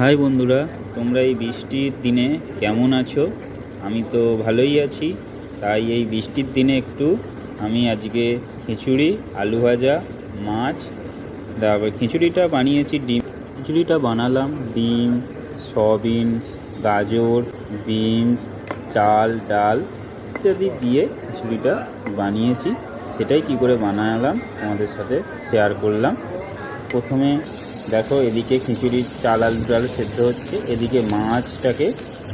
High বন্ধুরা, তোমরা এই বৃষ্টির দিনে কেমন আছো? আমি তো ভালোই আছি। তাই এই বৃষ্টির দিনে একটু আমি আজকে খিচুড়ি, আলু ভাজা, মাছ, তারপর খিচুড়িটা বানিয়েছি খিচুড়িটা বানালাম ডিম, সয়াবিন, গাজর, বিনস, চাল, ডাল ইত্যাদি দিয়ে খিচুড়িটা বানিয়েছি। সেটাই কি করে বানালাম তোমাদের সাথে শেয়ার করলাম। প্রথমে দেখো, এদিকে খিচুড়ির চাল আলু ডাল সেদ্ধ হচ্ছে, এদিকে মাছটাকে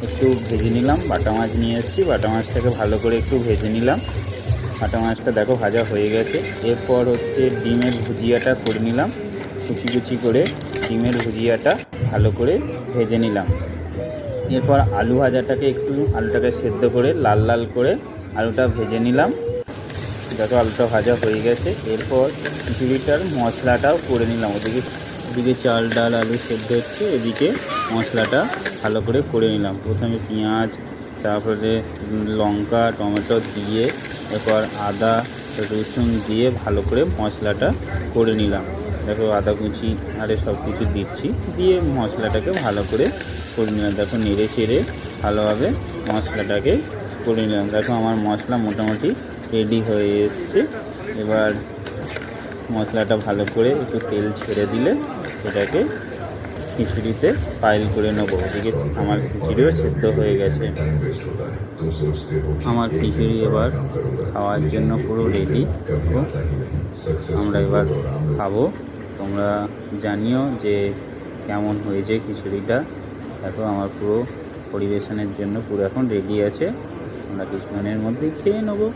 একটু ভেজে নিলাম। বাটা মাছ নিয়ে এসেছি, বাটা মাছটাকে ভালো করে একটু ভেজে নিলাম। বাটা মাছটা দেখো ভাজা হয়ে গেছে। এরপর হচ্ছে ডিমের ভুজিয়াটা করে নিলাম। কুচি কুচি করে ডিমের ভুজিয়াটা ভালো করে ভেজে নিলাম। এরপর আলু ভাজাটাকে আলুটাকে সেদ্ধ করে লাল লাল করে আলুটা ভেজে নিলাম। দেখো আলুটা ভাজা হয়ে গেছে। এরপর খিচুড়িটার মশলাটাও করে নিলাম। ওদিকে চাল ডাল আলু সেদ্ধ হচ্ছে, এদিকে মশলাটা ভালো করে করে নিলাম। প্রথমে পেঁয়াজ, তারপরে লঙ্কা টমেটো দিয়ে, এরপর আদা রসুন দিয়ে ভালো করে মশলাটা করে নিলাম। দেখো আদা কুচি আরে সব কিছু দিচ্ছি, দিয়ে মশলাটাকে ভালো করে নিলাম। দেখো নেড়ে চেড়ে ভালোভাবে মশলাটাকে করে নিলাম। দেখো আমার মশলা মোটামুটি রেডি হয়ে এসছে। এবার মশলাটা ভালো করে একটু তেল ছেড়ে দিলে সেটাকে খিচুড়িতে পাইল করে নেবো। ওদিকে আমার খিচুড়িও সেদ্ধ হয়ে গেছে। আমার খিচুড়ি এবার খাওয়ার জন্য পুরো রেডি। আমরা এবার খাবো। তোমরা জানিও যে কেমন হয়েছে খিচুড়িটা। দেখো আমার পুরো পরিবেশনের জন্য পুরো এখন রেডি আছে। আমরা কিছুক্ষণের মধ্যেই খেয়ে নেবো।